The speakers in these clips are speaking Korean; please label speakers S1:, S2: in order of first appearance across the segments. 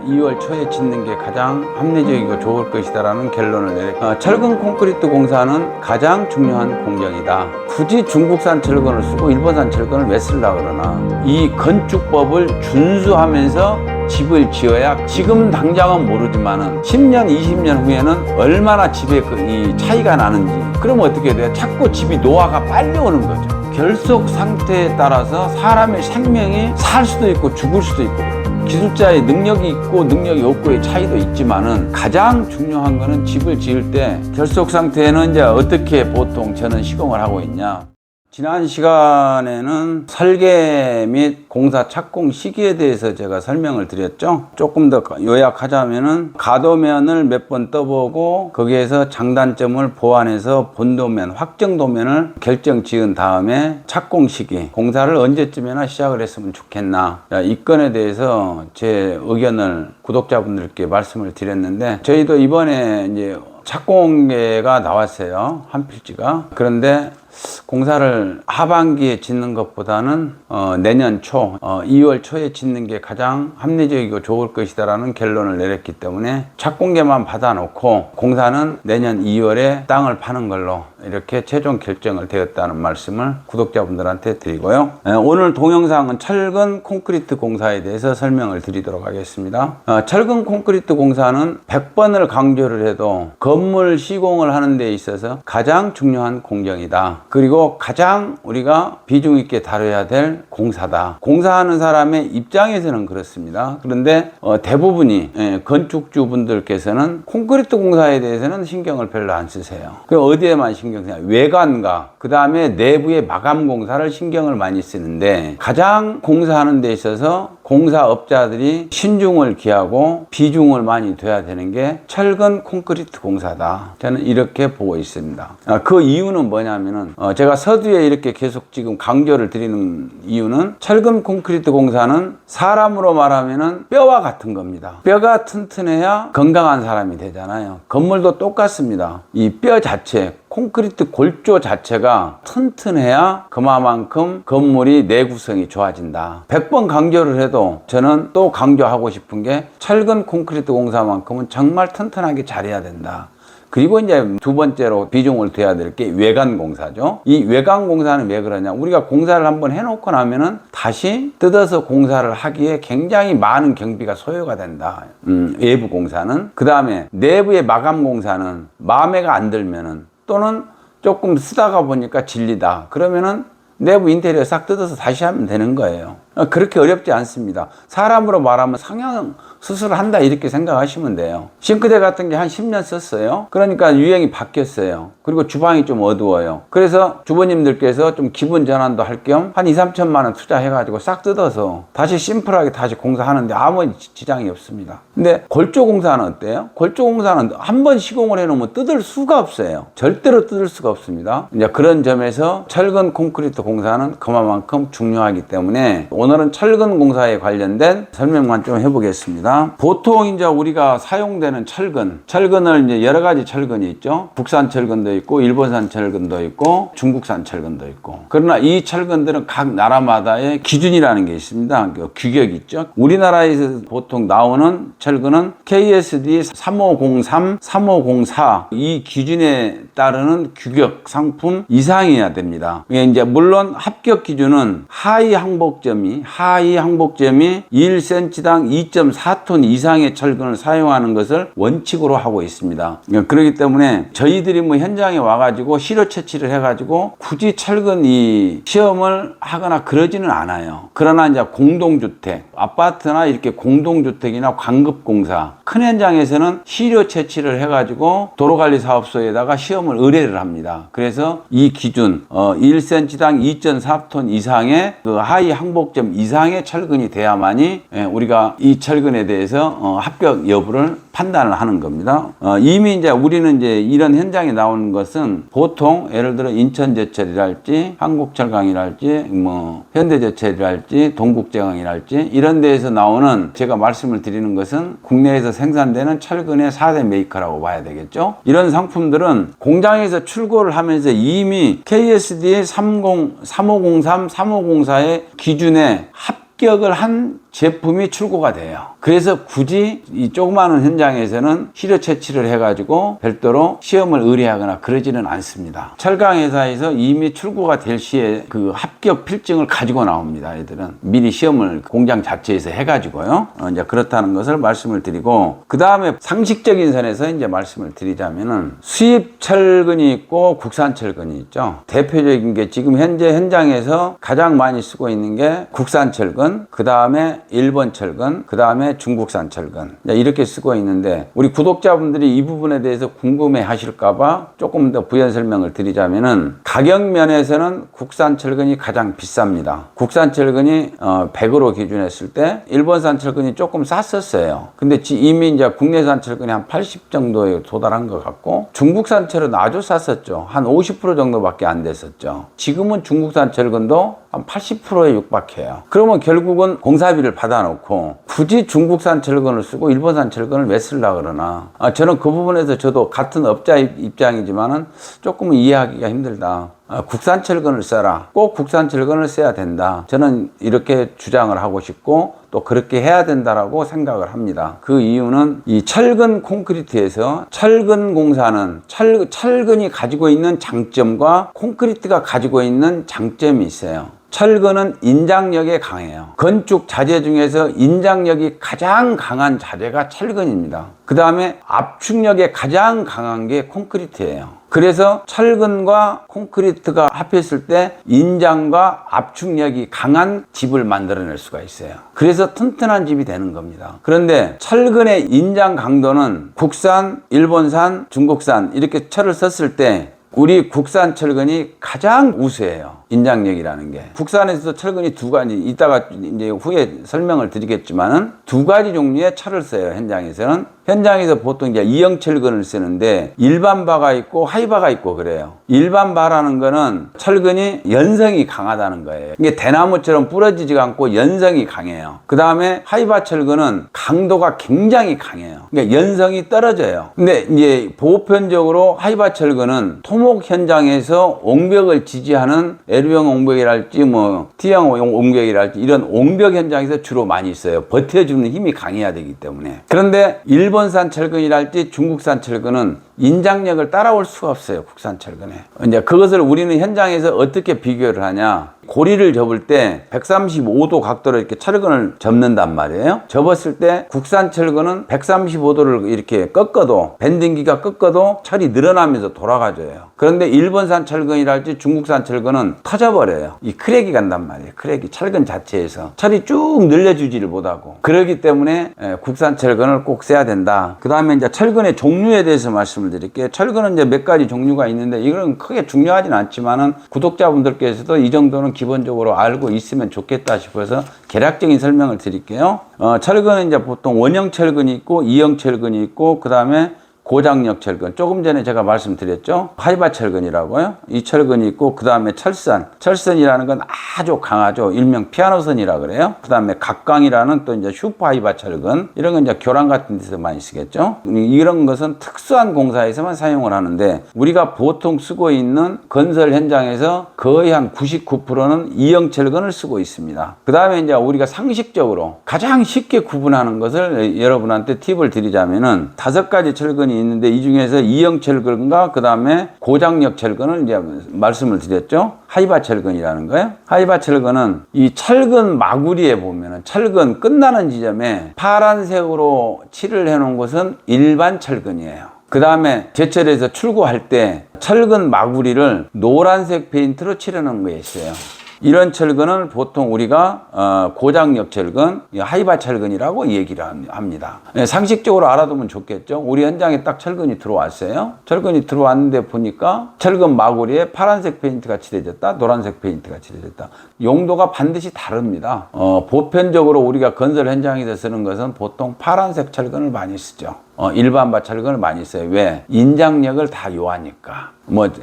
S1: 2월 초에 짓는 게 가장 합리적이고 좋을 것이다라는 결론을 내렸고, 철근 콘크리트 공사는 가장 중요한 공정이다. 굳이 중국산 철근을 쓰고 일본산 철근을 왜 쓰려고 그러나, 이 건축법을 준수하면서 집을 지어야, 지금 당장은 모르지만은 10년, 20년 후에는 얼마나 집에 이 차이가 나는지. 그러면 어떻게 돼요? 자꾸 집이 노화가 빨리 오는 거죠. 결속 상태에 따라서 사람의 생명이 살 수도 있고 죽을 수도 있고, 기술자의 능력이 있고 능력이 없고의 차이도 있지만은, 가장 중요한 거는 집을 지을 때 결속 상태에는 이제 어떻게 보통 저는 시공을 하고 있냐. 지난 시간에는 설계 및 공사 착공 시기에 대해서 제가 설명을 드렸죠. 조금 더 요약하자면은, 가도면을 몇 번 떠보고 거기에서 장단점을 보완해서 본도면, 확정도면을 결정 지은 다음에 착공 시기, 공사를 언제쯤이나 시작을 했으면 좋겠나, 이 건에 대해서 제 의견을 구독자분들께 말씀을 드렸는데, 저희도 이번에 이제 착공계가 나왔어요. 한 필지가. 그런데 공사를 하반기에 짓는 것보다는 내년 초, 2월 초에 짓는 게 가장 합리적이고 좋을 것이다라는 결론을 내렸기 때문에 착공계만 받아놓고 공사는 내년 2월에 땅을 파는 걸로 이렇게 최종 결정을 되었다는 말씀을 구독자분들한테 드리고요. 오늘 동영상은 철근 콘크리트 공사에 대해서 설명을 드리도록 하겠습니다. 철근 콘크리트 공사는 100번을 강조를 해도 건물 시공을 하는 데 있어서 가장 중요한 공정이다. 그리고 가장 우리가 비중 있게 다뤄야 될 공사다. 공사하는 사람의 입장에서는 그렇습니다. 그런데 대부분이 건축주분들께서는 콘크리트 공사에 대해서는 신경을 별로 안 쓰세요. 그 어디에만 신경 쓰냐? 외관과 그 다음에 내부의 마감 공사를 신경을 많이 쓰는데, 가장 공사하는 데 있어서 공사업자들이 신중을 기하고 비중을 많이 둬야 되는 게 철근 콘크리트 공사다. 저는 이렇게 보고 있습니다. 그 이유는 뭐냐면은, 제가 서두에 이렇게 계속 지금 강조를 드리는 이유는, 철근 콘크리트 공사는 사람으로 말하면은 뼈와 같은 겁니다. 뼈가 튼튼해야 건강한 사람이 되잖아요. 건물도 똑같습니다. 이 뼈 자체, 콘크리트 골조 자체가 튼튼해야 그만큼 건물이 내구성이 좋아진다. 100번 강조를 해도 저는 또 강조하고 싶은 게, 철근 콘크리트 공사만큼은 정말 튼튼하게 잘해야 된다. 그리고 이제 두 번째로 비중을 둬야 될 게 외관 공사죠. 이 외관 공사는 왜 그러냐? 우리가 공사를 한번 해놓고 나면은 다시 뜯어서 공사를 하기에 굉장히 많은 경비가 소요가 된다. 외부 공사는. 그 다음에 내부의 마감 공사는 마음에가 안 들면은, 또는 조금 쓰다가 보니까 질리다. 그러면은 내부 인테리어 싹 뜯어서 다시 하면 되는 거예요. 그렇게 어렵지 않습니다. 사람으로 말하면 상향 수술을 한다 이렇게 생각하시면 돼요. 싱크대 같은 게 한 10년 썼어요. 그러니까 유형이 바뀌었어요. 그리고 주방이 좀 어두워요. 그래서 주부님들께서 좀 기분 전환도 할 겸 한 2, 3천만 원 투자해가지고 싹 뜯어서 다시 심플하게 다시 공사하는데 아무 지장이 없습니다. 근데 골조 공사는 어때요? 골조 공사는 한 번 시공을 해놓으면 뜯을 수가 없어요. 절대로 뜯을 수가 없습니다. 이제 그런 점에서 철근 콘크리트 공사는 그만큼 중요하기 때문에 오늘은 철근 공사에 관련된 설명만 좀 해보겠습니다. 보통 이제 우리가 사용되는 철근을 이제 여러 가지 철근이 있죠. 국산 철근도 있고, 일본산 철근도 있고, 중국산 철근도 있고. 그러나 이 철근들은 각 나라마다의 기준이라는 게 있습니다. 그 규격이 있죠. 우리나라에서 보통 나오는 철근은 KSD 3503, 3504 이 기준에 따르는 규격 상품 이상이어야 됩니다. 이게 이제 물론 합격 기준은 하위 항복점이 1cm당 2.4톤 이상의 철근을 사용하는 것을 원칙으로 하고 있습니다. 그렇기 때문에 저희들이 뭐 현장에 와가지고 시료 채취를 해가지고 굳이 철근 이 시험을 하거나 그러지는 않아요. 그러나 이제 공동주택, 아파트나 이렇게 공동주택이나 광급공사, 큰 현장에서는 시료 채취를 해가지고 도로관리사업소에다가 시험을 의뢰를 합니다. 그래서 이 기준 1cm당 2.4톤 이상의 그 하위 항복점 이상의 철근이 돼야만이 우리가 이 철근에 대해서 합격 여부를 판단을 하는 겁니다. 이미 이제 우리는 이제 이런 현장에 나오는 것은 보통 예를 들어 인천제철이랄지 한국철강이랄지 뭐 현대제철이랄지 동국제강이랄지 이런 데에서 나오는, 제가 말씀을 드리는 것은 국내에서 생산되는 철근의 4대 메이커라고 봐야 되겠죠. 이런 상품들은 공장에서 출고를 하면서 이미 KSD 3503, 3504의 기준에 합격을 한 제품이 출고가 돼요. 그래서 굳이 이 조그마한 현장에서는 시료 채취를 해가지고 별도로 시험을 의뢰하거나 그러지는 않습니다. 철강 회사에서 이미 출고가 될 시에 그 합격 필증을 가지고 나옵니다. 애들은 미리 시험을 공장 자체에서 해가지고요. 이제 그렇다는 것을 말씀을 드리고, 그 다음에 상식적인 선에서 이제 말씀을 드리자면은 수입 철근이 있고 국산 철근이 있죠. 대표적인 게 지금 현재 현장에서 가장 많이 쓰고 있는 게 국산 철근, 그 다음에 일본 철근, 그 다음에 중국산 철근, 이렇게 쓰고 있는데, 우리 구독자분들이 이 부분에 대해서 궁금해 하실까봐 조금 더 부연 설명을 드리자면은, 가격 면에서는 국산 철근이 가장 비쌉니다. 국산 철근이 100으로 기준했을 때 일본산 철근이 조금 쌌었어요. 근데 이미 이제 국내산 철근이 한 80 정도에 도달한 것 같고, 중국산 철은 아주 쌌었죠. 한 50% 정도밖에 안 됐었죠. 지금은 중국산 철근도 한 80%에 육박해요. 그러면 결국은 공사비를 받아놓고 굳이 중국산 철근을 쓰고 일본산 철근을 왜 쓰려고 그러나, 저는 그 부분에서 저도 같은 업자 입장이지만은 조금은 이해하기가 힘들다. 국산 철근을 써라. 꼭 국산 철근을 써야 된다. 저는 이렇게 주장을 하고 싶고 또 그렇게 해야 된다라고 생각을 합니다. 그 이유는 이 철근 콘크리트에서 철근 공사는 철근이 가지고 있는 장점과 콘크리트가 가지고 있는 장점이 있어요. 철근은 인장력에 강해요. 건축 자재 중에서 인장력이 가장 강한 자재가 철근입니다. 그 다음에 압축력에 가장 강한 게 콘크리트예요. 그래서 철근과 콘크리트가 합했을 때 인장과 압축력이 강한 집을 만들어낼 수가 있어요. 그래서 튼튼한 집이 되는 겁니다. 그런데 철근의 인장 강도는 국산, 일본산, 중국산 이렇게 철을 썼을 때 우리 국산 철근이 가장 우수해요. 인장력이라는 게. 국산에서도 철근이 두 가지, 이따가 이제 후에 설명을 드리겠지만은 두 가지 종류의 철을 써요, 현장에서는. 현장에서 보통 이제 이형 철근을 쓰는데 일반 바가 있고 하이바가 있고 그래요. 일반 바라는 거는 철근이 연성이 강하다는 거예요. 이게 대나무처럼 부러지지가 않고 연성이 강해요. 그 다음에 하이바 철근은 강도가 굉장히 강해요. 그러니까 연성이 떨어져요. 근데 이제 보편적으로 하이바 철근은 토목 현장에서 옹벽을 지지하는 L형 옹벽이랄지 뭐 T형 옹벽이랄지 이런 옹벽 현장에서 주로 많이 있어요. 버텨주는 힘이 강해야 되기 때문에. 그런데 일본산 철근이랄지 중국산 철근은 인장력을 따라올 수가 없어요. 국산 철근에. 이제 그것을 우리는 현장에서 어떻게 비교를 하냐. 고리를 접을 때 135도 각도로 이렇게 철근을 접는단 말이에요. 접었을 때 국산 철근은 135도를 이렇게 꺾어도, 밴딩기가 꺾어도 철이 늘어나면서 돌아가져요. 그런데 일본산 철근이랄지 중국산 철근은 터져버려요. 이 크랙이 간단 말이에요. 크랙이 철근 자체에서 철이 쭉 늘려주지를 못하고. 그렇기 때문에 국산 철근을 꼭 써야 된다. 그 다음에 이제 철근의 종류에 대해서 말씀을 드릴게요. 철근은 이제 몇 가지 종류가 있는데 이건 크게 중요하진 않지만은 구독자분들께서도 이 정도는 기본적으로 알고 있으면 좋겠다 싶어서 개략적인 설명을 드릴게요. 철근은 이제 보통 원형 철근이 있고 이형 철근이 있고 그 다음에 고장력 철근, 조금 전에 제가 말씀드렸죠. 하이바 철근이라고요. 이 철근이 있고 그 다음에 철선. 철선이라는 건 아주 강하죠. 일명 피아노선이라 그래요. 그 다음에 각광이라는 또 이제 슈퍼 하이바 철근. 이런 건 이제 교란 같은 데서 많이 쓰겠죠. 이런 것은 특수한 공사에서만 사용을 하는데 우리가 보통 쓰고 있는 건설 현장에서 거의 한 99%는 이형 철근을 쓰고 있습니다. 그 다음에 이제 우리가 상식적으로 가장 쉽게 구분하는 것을 여러분한테 팁을 드리자면은 5가지 철근이 있는데 이 중에서 이형 철근과 그 다음에 고장력 철근을 이제 말씀을 드렸죠. 하이바 철근이라는 거예요. 하이바 철근은 이 철근 마구리에 보면은 철근 끝나는 지점에 파란색으로 칠을 해놓은 것은 일반 철근이에요. 그 다음에 제철에서 출고할 때 철근 마구리를 노란색 페인트로 칠해놓은 게 있어요. 이런 철근을 보통 우리가 고장력 철근, 하이바 철근이라고 얘기를 합니다. 상식적으로 알아두면 좋겠죠. 우리 현장에 딱 철근이 들어왔어요. 철근이 들어왔는데 보니까 철근 마구리에 파란색 페인트가 칠해졌다, 노란색 페인트가 칠해졌다. 용도가 반드시 다릅니다. 보편적으로 우리가 건설 현장에서 쓰는 것은 보통 파란색 철근을 많이 쓰죠. 일반바 철근을 많이 써요. 왜? 인장력을 다 요하니까.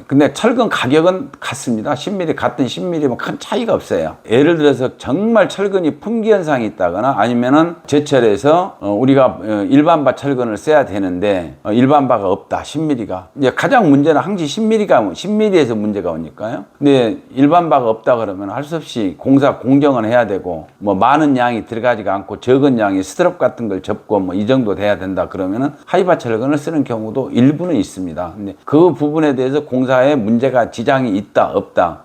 S1: 근데 철근 가격은 같습니다. 10mm 같은 10mm 큰 차이가 없어요. 예를 들어서 정말 철근이 품귀 현상이 있다거나 아니면은 제철에서 우리가 일반바 철근을 써야 되는데 일반바가 없다. 10mm가. 이제 가장 문제는 항시 10mm에서 문제가 오니까요. 근데 일반바가 없다 그러면 할 수 없이 공정은 해야 되고 많은 양이 들어가지가 않고 적은 양이 스트럽 같은 걸 접고 이 정도 돼야 된다 그러면은 하이바 철근을 쓰는 경우도 일부는 있습니다. 근데 그 부분에 대해서 공사에 문제가 지장이 있다 없다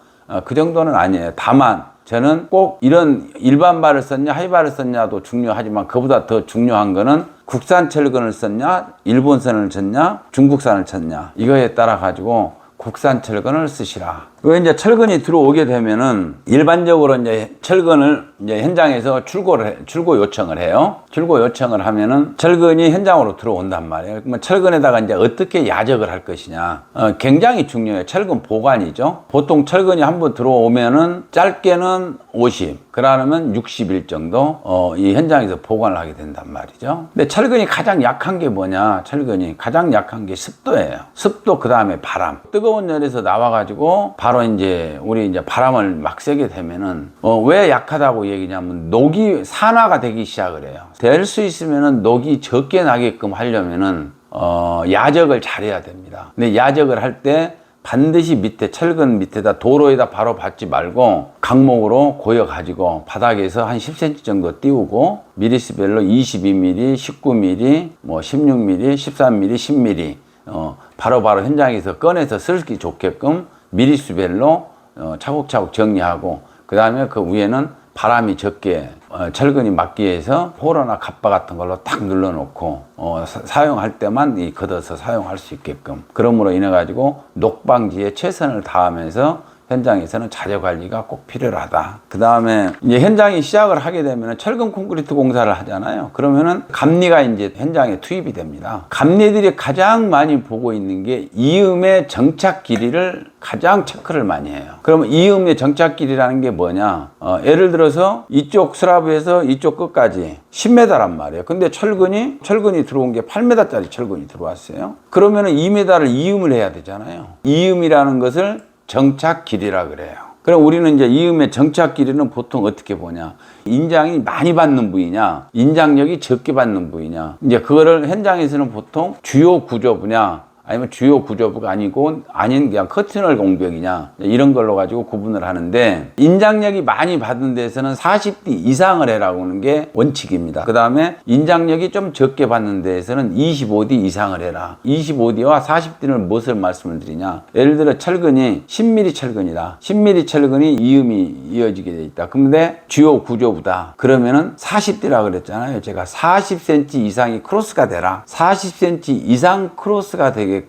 S1: 그 정도는 아니에요. 다만 저는 꼭 이런 일반바를 썼냐 하이바를 썼냐도 중요하지만 그보다 더 중요한 거는 국산 철근을 썼냐 일본산을 썼냐 중국산을 썼냐 이거에 따라 가지고 국산 철근을 쓰시라. 왜 이제 철근이 들어오게 되면은 일반적으로 이제 철근을 이제 현장에서 출고 요청을 해요. 출고 요청을 하면은 철근이 현장으로 들어온단 말이에요. 그러면 철근에다가 이제 어떻게 야적을 할 것이냐. 굉장히 중요해요. 철근 보관이죠. 보통 철근이 한번 들어오면은 짧게는 50, 그러면 60일 정도 이 현장에서 보관을 하게 된단 말이죠. 근데 철근이 가장 약한 게 뭐냐? 철근이 가장 약한 게 습도예요. 습도 그다음에 바람. 뜨거운 열에서 나와가지고 바로 이제 우리 이제 바람을 막 쐬게 되면은 왜 약하다고 얘기냐면 녹이 산화가 되기 시작을 해요. 될 수 있으면은 녹이 적게 나게끔 하려면은 야적을 잘해야 됩니다. 근데 야적을 할 때 반드시 밑에 철근 밑에다 도로에다 바로 받지 말고 강목으로 고여 가지고 바닥에서 한 10cm 정도 띄우고 미리수별로 22mm, 19mm, 16mm, 13mm, 10mm 바로바로 현장에서 꺼내서 쓸기 좋게끔 미리수별로 차곡차곡 정리하고 그 다음에 그 위에는 바람이 적게 철근이 막기 위해서 호러나 갑바 같은 걸로 딱 눌러놓고 사용할 때만 걷어서 사용할 수 있게끔 그러므로 인해 가지고 녹방지에 최선을 다하면서 현장에서는 자재 관리가 꼭 필요하다. 그 다음에 이제 현장이 시작을 하게 되면 철근 콘크리트 공사를 하잖아요. 그러면은 감리가 이제 현장에 투입이 됩니다. 감리들이 가장 많이 보고 있는 게 이음의 정착 길이를 가장 체크를 많이 해요. 그러면 이음의 정착 길이라는 게 뭐냐? 예를 들어서 이쪽 슬라브에서 이쪽 끝까지 10m란 말이에요. 근데 철근이 들어온 게 8m짜리 철근이 들어왔어요. 그러면은 2m를 이음을 해야 되잖아요. 이음이라는 것을 정착 길이라 그래요. 그럼 우리는 이제 이음의 정착 길이는 보통 어떻게 보냐? 인장이 많이 받는 부위냐, 인장력이 적게 받는 부위냐. 이제 그거를 현장에서는 보통 주요 구조부냐, 아니면 주요 구조부가 아닌 그냥 커튼홀 공벽이냐 이런 걸로 가지고 구분을 하는데 인장력이 많이 받은 데서는 40D 이상을 해라고 하는 게 원칙입니다. 그 다음에 인장력이 좀 적게 받는 데에서는 25D 이상을 해라. 25D와 40D는 무엇을 말씀을 드리냐? 예를 들어 철근이 10mm 철근이다. 10mm 철근이 이음이 이어지게 돼 있다. 근데 주요 구조부다. 그러면은 40D라고 그랬잖아요. 제가 40cm 이상이 크로스가 되라. 40cm 이상 크로스가 되게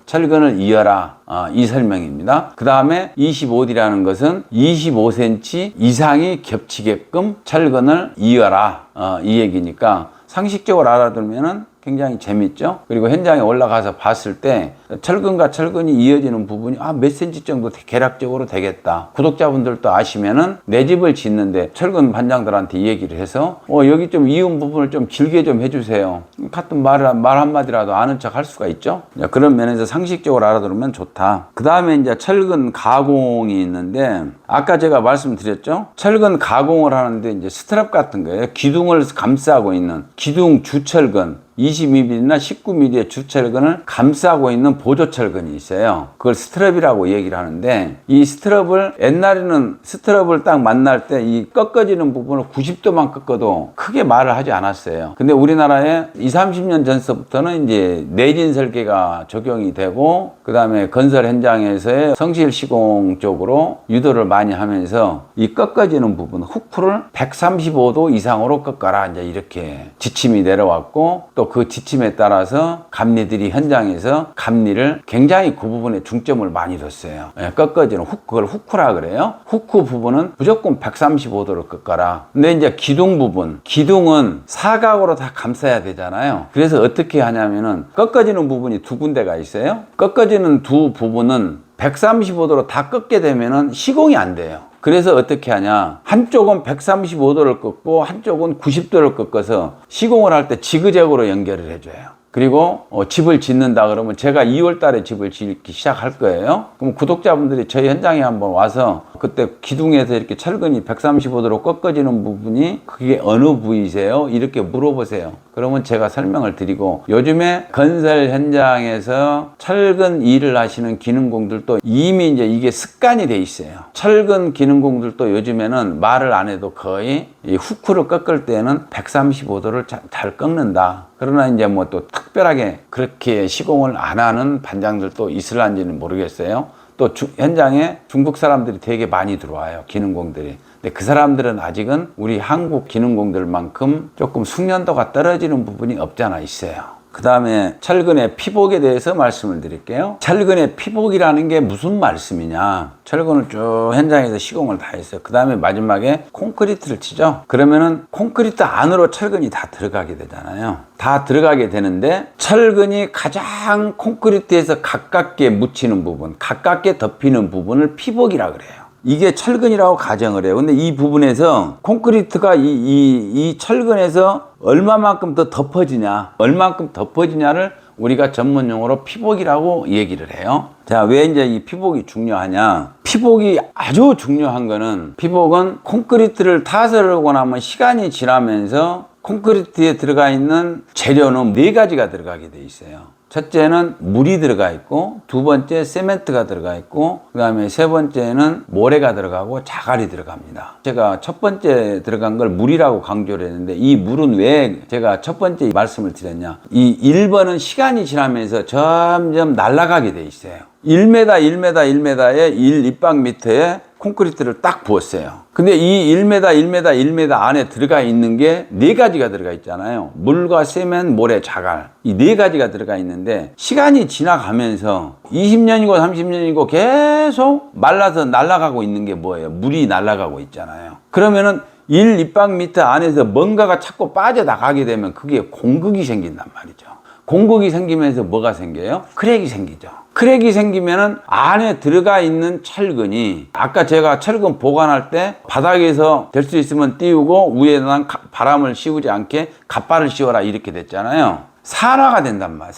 S1: 철근을 이어라. 이 설명입니다. 그 다음에 25D라는 것은 25cm 이상이 겹치게끔 철근을 이어라. 이 얘기니까 상식적으로 알아두면은 굉장히 재밌죠. 그리고 현장에 올라가서 봤을 때 철근과 철근이 이어지는 부분이 몇 cm 정도 대략적으로 되겠다. 구독자분들도 아시면은 내 집을 짓는데 철근 반장들한테 이 얘기를 해서 여기 좀 이음 부분을 좀 길게 좀 해주세요. 같은 말 한마디라도 아는 척 할 수가 있죠. 그런 면에서 상식적으로 알아두면 좋다. 그 다음에 이제 철근 가공이 있는데 아까 제가 말씀드렸죠. 철근 가공을 하는데 이제 스트랩 같은 거예요. 기둥을 감싸고 있는 기둥 주철근 22mm나 19mm의 주철근을 감싸고 있는 보조철근이 있어요. 그걸 스트랩이라고 얘기를 하는데 이 스트랩을 옛날에는 스트랩을 딱 만날 때 이 꺾어지는 부분을 90도만 꺾어도 크게 말을 하지 않았어요. 근데 우리나라에 20, 30년 전서부터는 이제 내진 설계가 적용이 되고 그 다음에 건설 현장에서의 성실 시공 쪽으로 유도를 많이 하면서 이 꺾어지는 부분 후크를 135도 이상으로 꺾어라 이제 이렇게 지침이 내려왔고 또 그 지침에 따라서 감리들이 현장에서 감리를 굉장히 그 부분에 중점을 많이 뒀어요. 꺾어지는 그걸 후크라 그래요. 후크 부분은 무조건 135도로 꺾어라. 근데 이제 기둥 부분, 기둥은 사각으로 다 감싸야 되잖아요. 그래서 어떻게 하냐면은 꺾어지는 부분이 두 군데가 있어요. 꺾어지는 두 부분은 135도로 다 꺾게 되면은 시공이 안 돼요. 그래서 어떻게 하냐? 한쪽은 135도를 꺾고 한쪽은 90도를 꺾어서 시공을 할 때 지그재그로 연결을 해줘요. 그리고 집을 짓는다 그러면 제가 2월 달에 집을 짓기 시작할 거예요. 그럼 구독자분들이 저희 현장에 한번 와서 그때 기둥에서 이렇게 철근이 135도로 꺾어지는 부분이 그게 어느 부위세요? 이렇게 물어보세요. 그러면 제가 설명을 드리고, 요즘에 건설 현장에서 철근 일을 하시는 기능공들도 이미 이제 이게 습관이 돼 있어요. 철근 기능공들도 요즘에는 말을 안 해도 거의 이 후크를 꺾을 때는 135도를 잘 꺾는다. 그러나 이제 뭐 또 특별하게 그렇게 시공을 안 하는 반장들도 있을런지는 모르겠어요. 또 현장에 중국 사람들이 되게 많이 들어와요, 기능공들이. 근데 그 사람들은 아직은 우리 한국 기능공들만큼 조금 숙련도가 떨어지는 부분이 없잖아 있어요. 그 다음에 철근의 피복에 대해서 말씀을 드릴게요. 철근의 피복이라는 게 무슨 말씀이냐. 철근을 쭉 현장에서 시공을 다 했어요. 그 다음에 마지막에 콘크리트를 치죠. 그러면은 콘크리트 안으로 철근이 다 들어가게 되잖아요. 다 들어가게 되는데, 철근이 가장 콘크리트에서 가깝게 묻히는 부분, 가깝게 덮이는 부분을 피복이라 그래요. 이게 철근이라고 가정을 해요. 근데 이 부분에서 콘크리트가 이 철근에서 얼마만큼 더 덮어지냐, 얼마만큼 덮어지냐를 우리가 전문 용어로 피복이라고 얘기를 해요. 자, 왜 이제 이 피복이 중요하냐? 피복이 아주 중요한 거는, 피복은 콘크리트를 타설하고 나면 시간이 지나면서 콘크리트에 들어가 있는 재료는 4가지가 들어가게 돼 있어요. 첫째는 물이 들어가 있고, 두 번째 세멘트가 들어가 있고, 그 다음에 세 번째는 모래가 들어가고 자갈이 들어갑니다. 제가 첫 번째 들어간 걸 물이라고 강조를 했는데, 이 물은 왜 제가 첫 번째 말씀을 드렸냐? 이 1번은 시간이 지나면서 점점 날아가게 돼 있어요. 1m, 1m, 1m에 1입방미터에 콘크리트를 딱 부었어요. 근데 이 1m, 1m, 1m 안에 들어가 있는 게 4가지가 들어가 있잖아요. 물과 세면, 모래, 자갈. 이 4가지가 들어가 있는데, 시간이 지나가면서 20년이고 30년이고 계속 말라서 날아가고 있는 게 뭐예요? 물이 날아가고 있잖아요. 그러면은 1입방미터 안에서 뭔가가 자꾸 빠져나가게 되면 그게 공극이 생긴단 말이죠. 공극이 생기면서 뭐가 생겨요? 크랙이 생기죠. 크랙이 생기면은 안에 들어가 있는 철근이, 아까 제가 철근 보관할 때 바닥에서 될 수 있으면 띄우고 위에는 바람을 씌우지 않게 갓발을 씌워라 이렇게 됐잖아요. 산화가 된단 말이에요.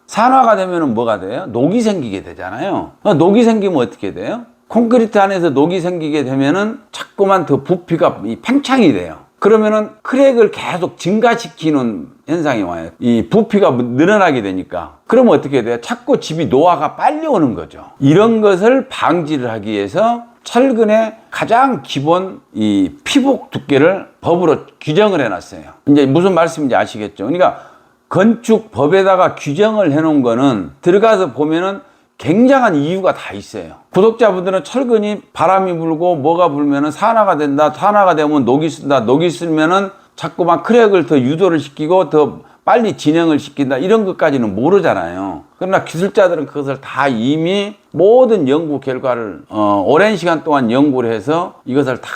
S1: 산화가 되면은 뭐가 돼요? 녹이 생기게 되잖아요. 녹이 생기면 어떻게 돼요? 콘크리트 안에서 녹이 생기게 되면은 자꾸만 더 부피가 팽창이 돼요. 그러면은 크랙을 계속 증가시키는 현상이 와요. 이 부피가 늘어나게 되니까. 그러면 어떻게 돼요? 자꾸 집이 노화가 빨리 오는 거죠. 이런 것을 방지를 하기 위해서 철근의 가장 기본 이 피복 두께를 법으로 규정을 해놨어요. 이제 무슨 말씀인지 아시겠죠? 그러니까 건축법에다가 규정을 해놓은 거는 들어가서 보면은 굉장한 이유가 다 있어요. 구독자분들은 철근이 바람이 불고 뭐가 불면은 산화가 된다. 산화가 되면 녹이 쓴다. 녹이 쓰면은 자꾸만 크랙을 더 유도를 시키고 더 빨리 진행을 시킨다. 이런 것까지는 모르잖아요. 그러나 기술자들은 그것을 다 이미 모든 연구 결과를 오랜 시간 동안 연구를 해서 이것을 다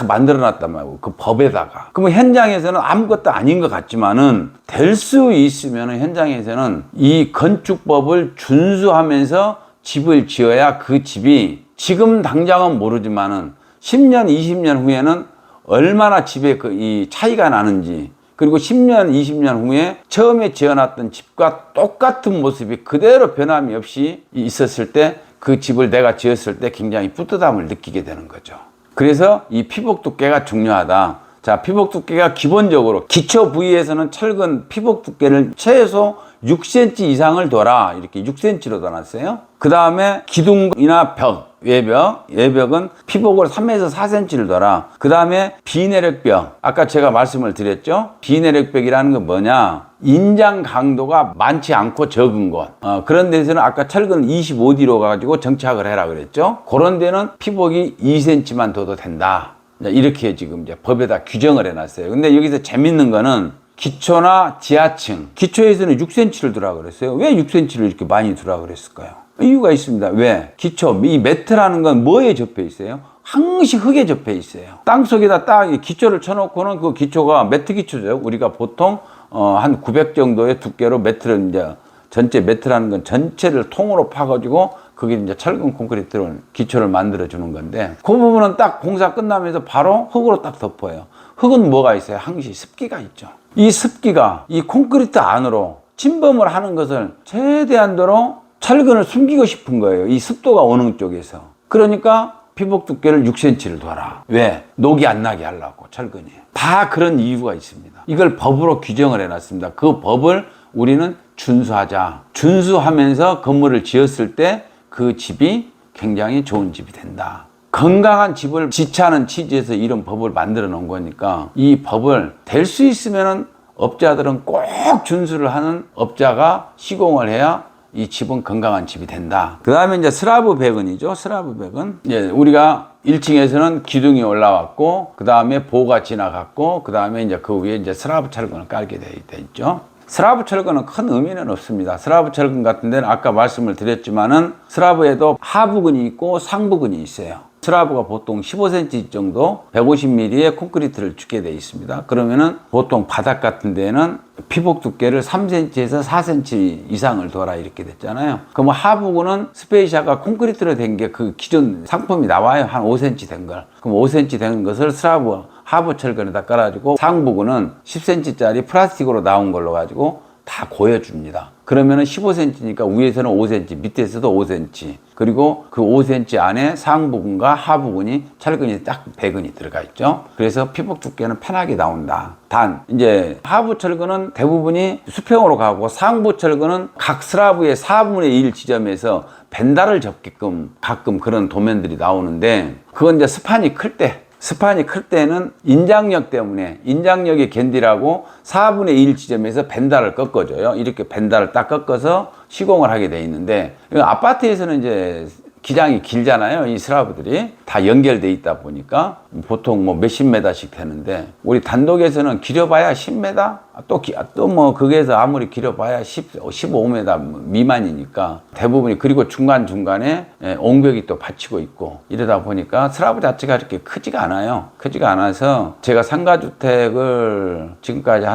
S1: 만들어 놨단 말이에요. 그 법에다가. 그러면 현장에서는 아무것도 아닌 것 같지만은 될 수 있으면 현장에서는 이 건축법을 준수하면서 집을 지어야 그 집이 지금 당장은 모르지만은 10년, 20년 후에는 얼마나 집에 이 차이가 나는지, 그리고 10년, 20년 후에 처음에 지어놨던 집과 똑같은 모습이 그대로 변함이 없이 있었을 때 그 집을 내가 지었을 때 굉장히 뿌듯함을 느끼게 되는 거죠. 그래서 이 피복 두께가 중요하다. 자, 피복 두께가 기본적으로 기초 부위에서는 철근 피복 두께를 최소 6cm 이상을 둬라. 이렇게 6cm로 둬놨어요. 그 다음에 기둥이나 벽, 외벽은 피복을 3에서 4cm를 둬라. 그 다음에 비내력벽. 아까 제가 말씀을 드렸죠. 비내력벽이라는 건 뭐냐? 인장 강도가 많지 않고 적은 곳. 그런 데서는 아까 철근 25D로 가지고 정착을 해라 그랬죠. 그런 데는 피복이 2cm만 둬도 된다. 이렇게 지금 이제 법에다 규정을 해놨어요. 근데 여기서 재밌는 거는 기초나 지하층. 기초에서는 6cm를 두라 그랬어요. 왜 6cm를 이렇게 많이 두라 그랬을까요? 이유가 있습니다. 왜? 기초, 이 매트라는 건 뭐에 접해 있어요? 항시 흙에 접해 있어요. 땅 속에다 딱 기초를 쳐놓고는 그 기초가 매트 기초죠. 우리가 보통 한 900 정도의 두께로 매트를 이제 전체 매트라는 건 전체를 통으로 파가지고 그게 이제 철근 콘크리트를 기초를 만들어 주는 건데, 그 부분은 딱 공사 끝나면서 바로 흙으로 딱 덮어요. 흙은 뭐가 있어요? 항시 습기가 있죠. 이 습기가 이 콘크리트 안으로 침범을 하는 것을 최대한도로 철근을 숨기고 싶은 거예요. 이 습도가 오는 쪽에서. 그러니까 피복 두께를 6cm를 둬라. 왜? 녹이 안 나게 하려고, 철근이. 다 그런 이유가 있습니다. 이걸 법으로 규정을 해놨습니다. 그 법을 우리는 준수하자. 준수하면서 건물을 지었을 때 그 집이 굉장히 좋은 집이 된다. 건강한 집을 지차하는 취지에서 이런 법을 만들어 놓은 거니까 이 법을 될 수 있으면 업자들은 꼭 준수를 하는 업자가 시공을 해야 이 집은 건강한 집이 된다. 그 다음에 이제 슬라브 배근이죠. 슬라브 배근. 이제 우리가 1층에서는 기둥이 올라왔고, 그 다음에 보가 지나갔고, 그 다음에 이제 그 위에 이제 슬라브 철근을 깔게 돼 있죠. 슬라브 철근은 큰 의미는 없습니다. 슬라브 철근 같은 데는 아까 말씀을 드렸지만은 슬라브에도 하부근이 있고 상부근이 있어요. 슬라브가 보통 15cm 정도 150mm의 콘크리트를 주게 되어 있습니다. 그러면은 보통 바닥 같은 데는 피복 두께를 3cm에서 4cm 이상을 둬라 이렇게 됐잖아요. 그럼 하부근은 스페이샤가 콘크리트로 된 게 그 기존 상품이 나와요. 한 5cm 된 걸. 그럼 5cm 된 것을 슬라브 하부 철근에다 깔아주고 상부근은 10cm짜리 플라스틱으로 나온 걸로 가지고 다 고여줍니다. 그러면은 15cm니까 위에서는 5cm, 밑에서도 5cm. 그리고 그 5cm 안에 상부근과 하부근이 철근이 딱 배근이 들어가 있죠. 그래서 피복 두께는 편하게 나온다. 단, 이제 하부 철근은 대부분이 수평으로 가고 상부 철근은 각 슬라브의 4분의 1 지점에서 벤다를 접게끔 가끔 그런 도면들이 나오는데 그건 이제 스판이 클 때는 인장력 때문에 인장력이 견디라고 4분의 1 지점에서 벤다를 꺾어줘요. 이렇게 벤다를 딱 꺾어서 시공을 하게 돼 있는데 아파트에서는 이제 기장이 길잖아요. 이 슬라브들이 다 연결돼 있다 보니까 보통 뭐 몇십 메다씩 되는데 우리 단독에서는 길어봐야 10m 또 뭐 거기에서 아무리 길어봐야 15m 미만이니까 대부분이 그리고 중간중간에 옹벽이 또 받치고 있고 이러다 보니까 슬라브 자체가 이렇게 크지가 않아요. 크지가 않아서 제가 상가주택을 지금까지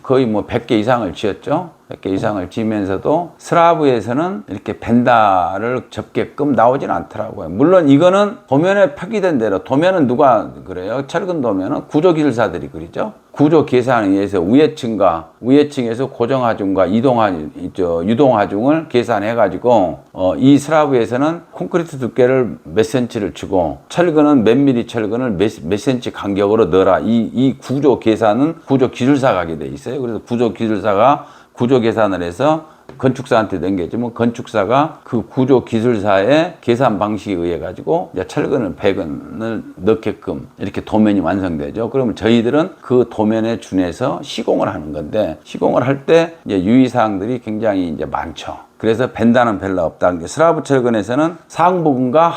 S1: 거의 100개 이상을 지었죠. 100개 이상을 지면서도 슬라브에서는 이렇게 벤다를 접게끔 나오진 않더라고요. 물론 이거는 도면에 표기된 대로, 도면은 누가 그래요? 철근 도면은 구조기술사들이 그리죠. 구조 계산에 의해서 위에층에서 고정하중과 유동하중을 계산해가지고 이 슬라브에서는 콘크리트 두께를 몇 cm를 주고 철근은 몇 미리 철근을 몇 cm 간격으로 넣어라. 이 구조 계산은 구조 기술사가 하게 돼 있어요. 그래서 구조 기술사가 구조 계산을 해서 건축사한테 넘겨주면 건축사가 그 구조 기술사의 계산 방식에 의해 가지고 이제 철근을 배근을 넣게끔 이렇게 도면이 완성되죠. 그러면 저희들은 그 도면에 준해서 시공을 하는 건데 시공을 할 때 이제 유의사항들이 굉장히 이제 많죠. 그래서 벤다는 별로 없다. 슬라브 철근에서는 상부근과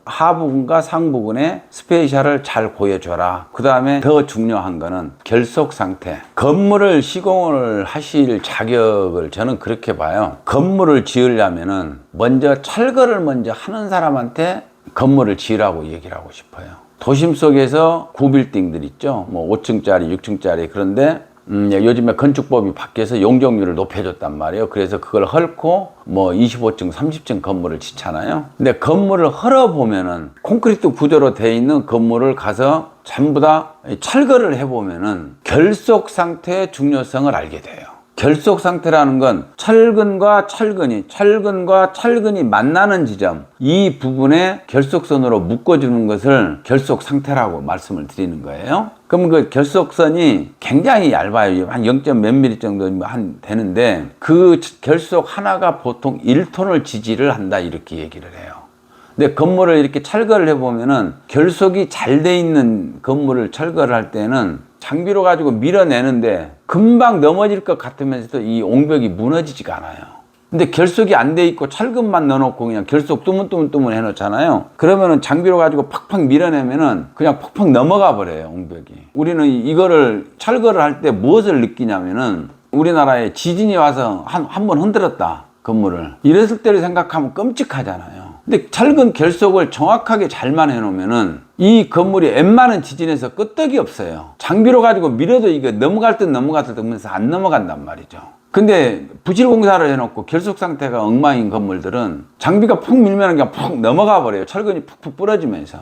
S1: 하부근과 상부근의 스페이샤를 잘 고여줘라. 그 다음에 더 중요한 거는 결속 상태. 건물을 시공을 하실 자격을 저는 그렇게 봐요. 건물을 지으려면은 먼저 철거를 먼저 하는 사람한테 건물을 지으라고 얘기를 하고 싶어요. 도심 속에서 구빌딩들 있죠. 5층짜리, 6층짜리. 그런데 요즘에 건축법이 바뀌어서 용적률을 높여줬단 말이에요. 그래서 그걸 헐고 25층, 30층 건물을 짓잖아요. 근데 건물을 헐어보면은 콘크리트 구조로 되어 있는 건물을 가서 전부 다 철거를 해보면은 결속 상태의 중요성을 알게 돼요. 결속 상태라는 건 철근과 철근이 만나는 지점, 이 부분에 결속선으로 묶어주는 것을 결속 상태라고 말씀을 드리는 거예요. 그럼 그 결속선이 굉장히 얇아요. 한 0. 몇 mm 정도 되는데 그 결속 하나가 보통 1톤을 지지를 한다 이렇게 얘기를 해요. 근데 건물을 이렇게 철거를 해보면은 결속이 잘 돼 있는 건물을 철거를 할 때는 장비로 가지고 밀어내는데 금방 넘어질 것 같으면서도 이 옹벽이 무너지지가 않아요. 근데 결속이 안 돼 있고 철근만 넣어놓고 그냥 결속 뜨문뜨문 해놓잖아요. 그러면은 장비로 가지고 팍팍 밀어내면은 그냥 팍팍 넘어가 버려요, 옹벽이. 우리는 이거를 철거를 할 때 무엇을 느끼냐면은 우리나라에 지진이 와서 한 번 흔들었다, 건물을. 이랬을 때를 생각하면 끔찍하잖아요. 근데 철근 결속을 정확하게 잘만 해놓으면은 이 건물이 웬만한 지진에서 끄떡이 없어요. 장비로 가지고 밀어도 이게 넘어갈 듯 하면서 안 넘어간단 말이죠. 근데 부실 공사를 해놓고 결속 상태가 엉망인 건물들은 장비가 푹 밀면 그냥 푹 넘어가 버려요. 철근이 푹푹 부러지면서.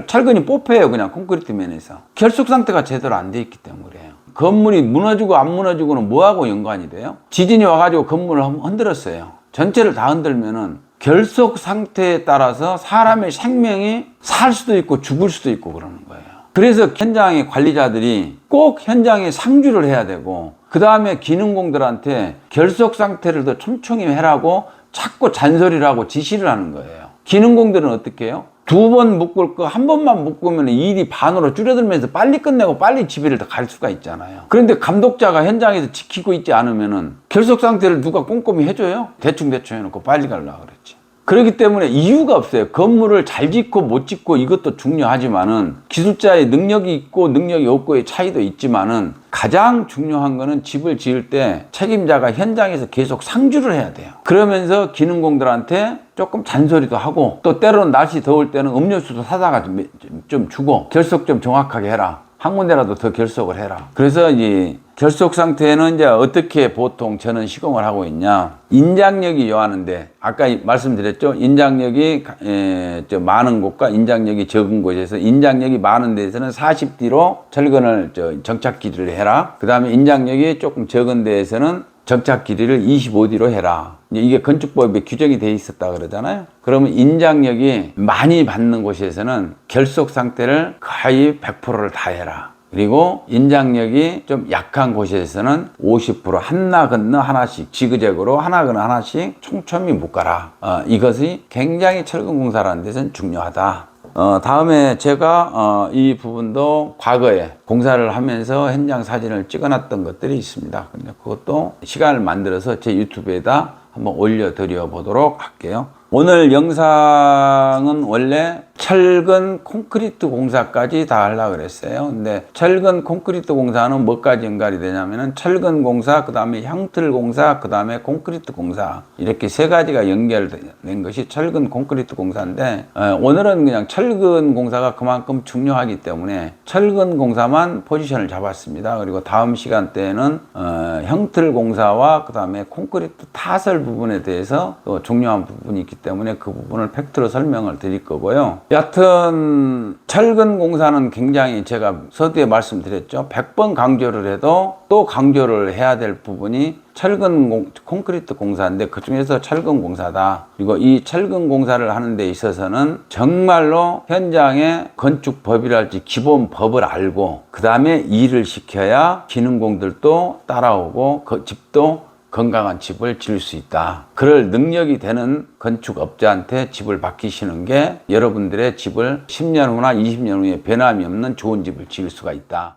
S1: 철근이 뽑혀요, 그냥 콘크리트 면에서. 결속 상태가 제대로 안 돼 있기 때문에 그래요. 건물이 무너지고 안 무너지고는 뭐하고 연관이 돼요? 지진이 와가지고 건물을 흔들었어요. 전체를 다 흔들면은 결속 상태에 따라서 사람의 생명이 살 수도 있고 죽을 수도 있고 그러는 거예요. 그래서 현장의 관리자들이 꼭 현장에 상주를 해야 되고, 그 다음에 기능공들한테 결속 상태를 더 촘촘히 해라고 자꾸 잔소리를 하고 지시를 하는 거예요. 기능공들은 어떻게 해요? 2번 묶을 거 한 번만 묶으면 일이 반으로 줄어들면서 빨리 끝내고 빨리 집에를 더 갈 수가 있잖아요. 그런데 감독자가 현장에서 지키고 있지 않으면은 결속 상태를 누가 꼼꼼히 해줘요? 대충 해놓고 빨리 가려고 그랬지. 그렇기 때문에 이유가 없어요. 건물을 잘 짓고 못 짓고 이것도 중요하지만은 기술자의 능력이 있고 능력이 없고의 차이도 있지만은 가장 중요한 거는 집을 지을 때 책임자가 현장에서 계속 상주를 해야 돼요. 그러면서 기능공들한테 조금 잔소리도 하고, 또 때로는 날씨 더울 때는 음료수도 사다가 좀 주고 결속 좀 정확하게 해라. 한 군데라도 더 결속을 해라. 그래서 이 결속 상태는 이제 어떻게 보통 저는 시공을 하고 있냐. 인장력이 요하는데, 아까 말씀드렸죠. 인장력이 많은 곳과 인장력이 적은 곳에서 인장력이 많은 데에서는 40D로 철근을 정착 길이를 해라. 그 다음에 인장력이 조금 적은 데에서는 정착 길이를 25D로 해라. 이게 건축법에 규정이 돼 있었다 그러잖아요. 그러면 인장력이 많이 받는 곳에서는 결속 상태를 거의 100%를 다 해라. 그리고 인장력이 좀 약한 곳에서는 50% 하나 건너 하나씩 지그재그로 하나 건너 하나씩 촘촘히 묶어라. 이것이 굉장히 철근공사라는 데서는 중요하다. 다음에 제가 이 부분도 과거에 공사를 하면서 현장 사진을 찍어놨던 것들이 있습니다. 근데 그것도 시간을 만들어서 제 유튜브에다 한번 올려드려 보도록 할게요. 오늘 영상은 원래 철근 콘크리트 공사까지 다 하려고 그랬어요. 근데 철근 콘크리트 공사는 뭐까지 연관이 되냐면은 철근 공사, 그 다음에 형틀 공사, 그 다음에 콘크리트 공사, 이렇게 세 가지가 연결된 것이 철근 콘크리트 공사인데, 오늘은 그냥 철근 공사가 그만큼 중요하기 때문에 철근 공사만 포지션을 잡았습니다. 그리고 다음 시간대에는 형틀 공사와 그 다음에 콘크리트 타설 부분에 대해서 또 중요한 부분이 있기 때문에 그 부분을 팩트로 설명을 드릴 거고요. 여하튼 철근 공사는 굉장히, 제가 서두에 말씀드렸죠. 100번 강조를 해도 또 강조를 해야 될 부분이 철근 콘크리트 공사인데, 그 중에서 철근 공사다. 그리고 이 철근 공사를 하는 데 있어서는 정말로 현장의 건축법이랄지 기본 법을 알고 그 다음에 일을 시켜야 기능공들도 따라오고 그 집도 건강한 집을 지을 수 있다. 그럴 능력이 되는 건축업자한테 집을 맡기시는 게 여러분들의 집을 10년 후나 20년 후에 변함이 없는 좋은 집을 지을 수가 있다.